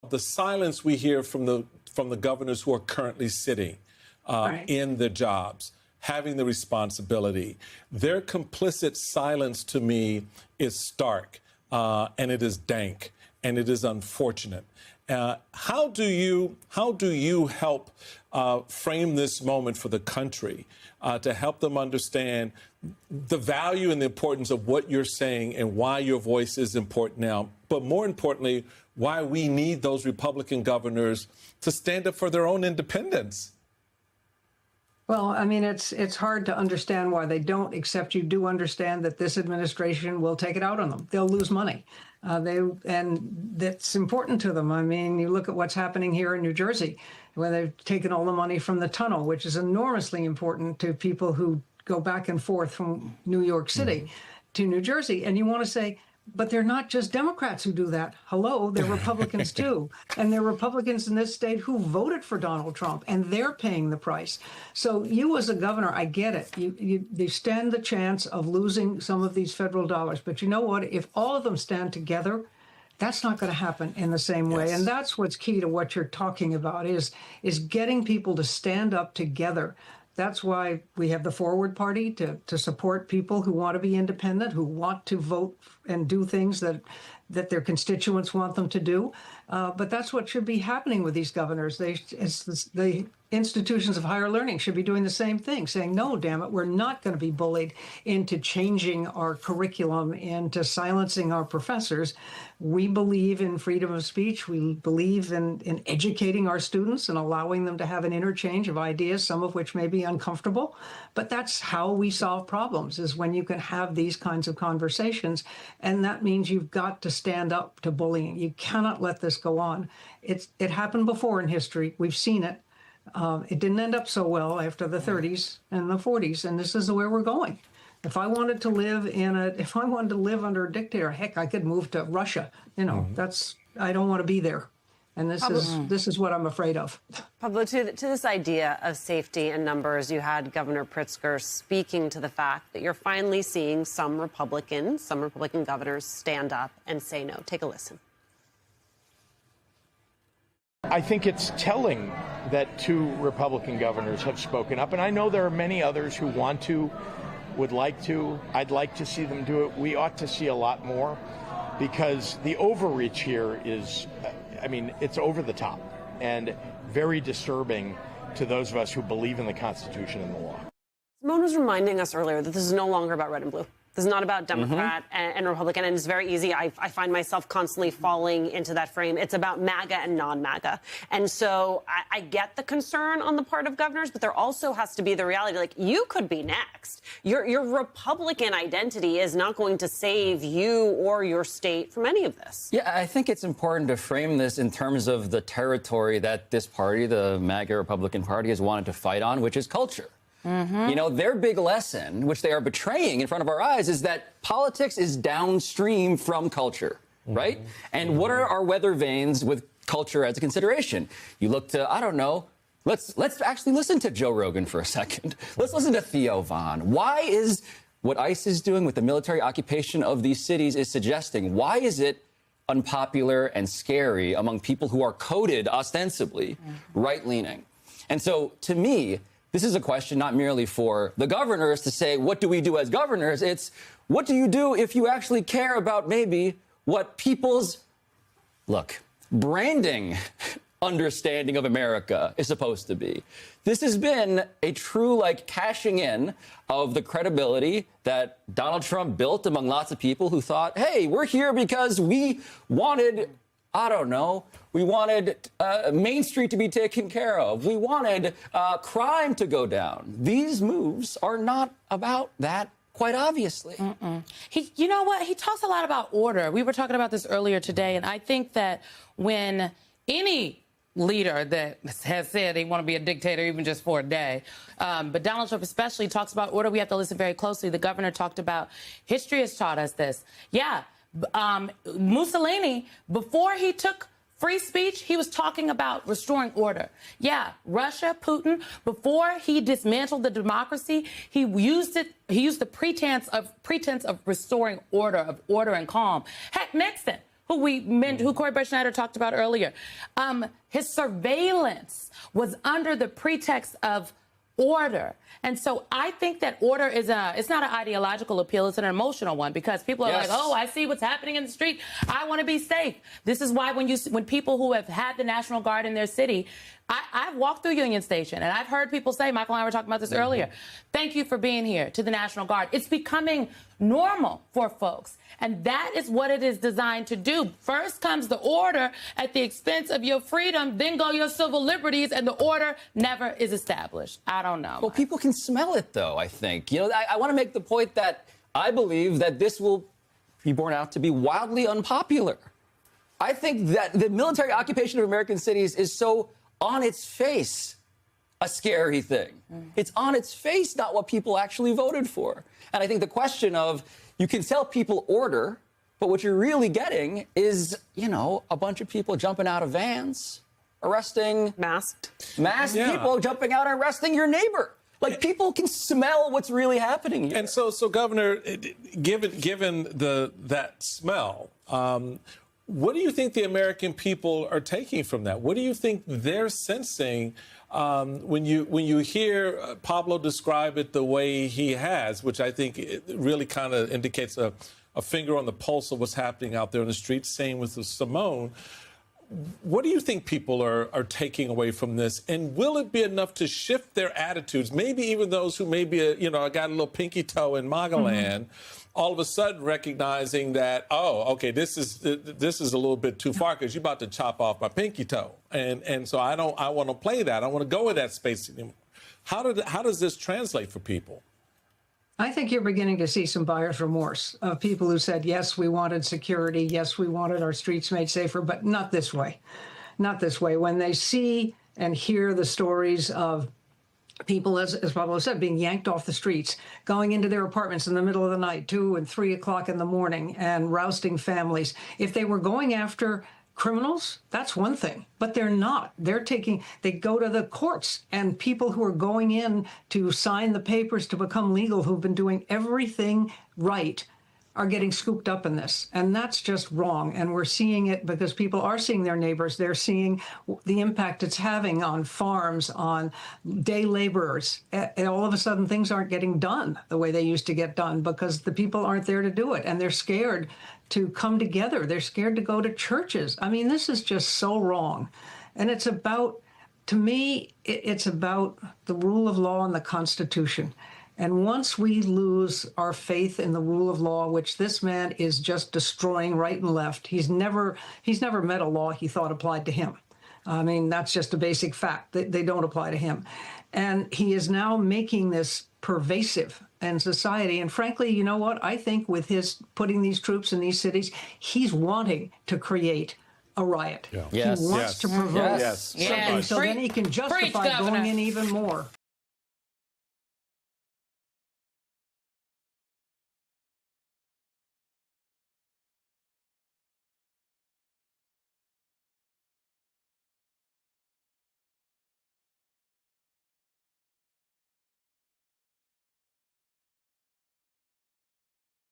The silence we hear from the governors who are currently sitting in the jobs, having the responsibility, their complicit silence to me is stark, and it is dank, and it is unfortunate. How do you help frame this moment for the country to help them understand the value and the importance of what you're saying and why your voice is important now, but more importantly, why we need those Republican governors to stand up for their own independence? Well, I mean, it's hard to understand why they don't, except you do understand that this administration will take it out on them. They'll lose money. And that's important to them. I mean, you look at what's happening here in New Jersey, where they've taken all the money from the tunnel, which is enormously important to people who go back and forth from New York City to New Jersey. And you want to say, but they're not just Democrats who do that. Hello, they're Republicans too. And they're Republicans in this state who voted for Donald Trump, and they're paying the price. So you as a governor, I get it. You stand the chance of losing some of these federal dollars. But you know what? If all of them stand together, that's not going to happen in the same way. And that's what's key to what you're talking about is getting people to stand up together. That's why we have the Forward Party to support people who want to be independent, who want to vote and do things that their constituents want them to do. But that's what should be happening with these governors. The institutions of higher learning should be doing the same thing, saying, no, damn it, we're not going to be bullied into changing our curriculum, into silencing our professors. We believe in freedom of speech. We believe in educating our students and allowing them to have an interchange of ideas, some of which may be uncomfortable. But that's how we solve problems, is when you can have these kinds of conversations. And that means you've got to stand up to bullying. You cannot let this go on. It happened before in history. We've seen it. It didn't end up so well after the 30s and the 40s, and this is where we're going. If I wanted to live under a dictator, heck, I could move to Russia. You know, I don't want to be there. And this is what I'm afraid of. Pablo, to this idea of safety and numbers, you had Governor Pritzker speaking to the fact that you're finally seeing some Republican governors stand up and say no. Take a listen. I think it's telling that 2 Republican governors have spoken up, and I know there are many others who want to, would like to. I'd like to see them do it. We ought to see a lot more, because the overreach here is, I mean, it's over the top and very disturbing to those of us who believe in the Constitution and the law. Simone was reminding us earlier that this is no longer about red and blue. This is not about Democrat and Republican, and it's very easy. I find myself constantly falling into that frame. It's about MAGA and non-MAGA. And so I get the concern on the part of governors, but there also has to be the reality, like, you could be next. Your Republican identity is not going to save you or your state from any of this. Yeah, I think it's important to frame this in terms of the territory that this party, the MAGA Republican Party, has wanted to fight on, which is culture. You know, their big lesson, which they are betraying in front of our eyes, is that politics is downstream from culture, right? And what are our weather vanes with culture as a consideration? You look to, I don't know, let's actually listen to Joe Rogan for a second. Let's listen to Theo Von. Why is what ICE is doing with the military occupation of these cities is suggesting, why is it unpopular and scary among people who are coded ostensibly right-leaning? And so, to me, this is a question not merely for the governors to say, what do we do as governors? It's, what do you do if you actually care about maybe what people's, branding understanding of America is supposed to be? This has been a true, cashing in of the credibility that Donald Trump built among lots of people who thought, hey, we're here because we wanted, I don't know, we wanted Main Street to be taken care of. We wanted crime to go down. These moves are not about that, quite obviously. You know what? He talks a lot about order. We were talking about this earlier today, and I think that when any leader that has said they want to be a dictator even just for a day, but Donald Trump especially talks about order, we have to listen very closely. The governor talked about, history has taught us this. Yeah, Mussolini, before he took free speech, he was talking about restoring order. Yeah, Russia, Putin, before he dismantled the democracy, he used the pretense of restoring order and calm. Heck, Nixon, who Corey Breschneider talked about earlier, his surveillance was under the pretext of order. And so I think that order is it's not an ideological appeal, it's an emotional one, because people are like, oh, I see what's happening in the street, I want to be safe. This is why when people who have had the National Guard in their city, I've walked through Union Station and I've heard people say, Michael and I were talking about this earlier, thank you for being here to the National Guard. It's becoming normal for folks. And that is what it is designed to do. First comes the order at the expense of your freedom, then go your civil liberties, and the order never is established. I don't know. Well, people can smell it, though, I think. You know, I want to make the point that I believe that this will be borne out to be wildly unpopular. I think that the military occupation of American cities is so on its face a scary thing. It's on its face not what people actually voted for. And I think the question of, you can tell people order, but what you're really getting is, you know, a bunch of people jumping out of vans, arresting masked people jumping out and arresting your neighbor. Like, people can smell what's really happening here. And so Governor, given that smell, what do you think the American people are taking from that? What do you think they're sensing when you hear Pablo describe it the way he has, which I think it really kind of indicates a finger on the pulse of what's happening out there in the streets? Same with Simone. What do you think people are taking away from this? And will it be enough to shift their attitudes? Maybe even those who maybe, got a little pinky toe in MAGA land, all of a sudden recognizing that, oh, okay, this is a little bit too far because you're about to chop off my pinky toe. And so I want to play that. I want to go in that space anymore. How does this translate for people? I think you're beginning to see some buyer's remorse of people who said, yes, we wanted security. Yes, we wanted our streets made safer, but not this way. Not this way. When they see and hear the stories of people, as Pablo said, being yanked off the streets, going into their apartments in the middle of the night, 2 and 3 o'clock in the morning, and rousting families. If they were going after criminals, that's one thing, but they're not. They go to the courts, and people who are going in to sign the papers to become legal, who've been doing everything right, are getting scooped up in this. And that's just wrong. And we're seeing it because people are seeing their neighbors. They're seeing the impact it's having on farms, on day laborers. And all of a sudden, things aren't getting done the way they used to get done because the people aren't there to do it. And they're scared to come together. They're scared to go to churches. I mean, this is just so wrong. And it's about, to me, it's about the rule of law and the Constitution. And once we lose our faith in the rule of law, which this man is just destroying right and left, he's never met a law he thought applied to him. I mean, that's just a basic fact. They don't apply to him. And he is now making this pervasive in society. And frankly, you know what? I think with his putting these troops in these cities, he's wanting to create a riot. Yeah. Yes. He wants to provoke Yes. something so then he can justify going in even more.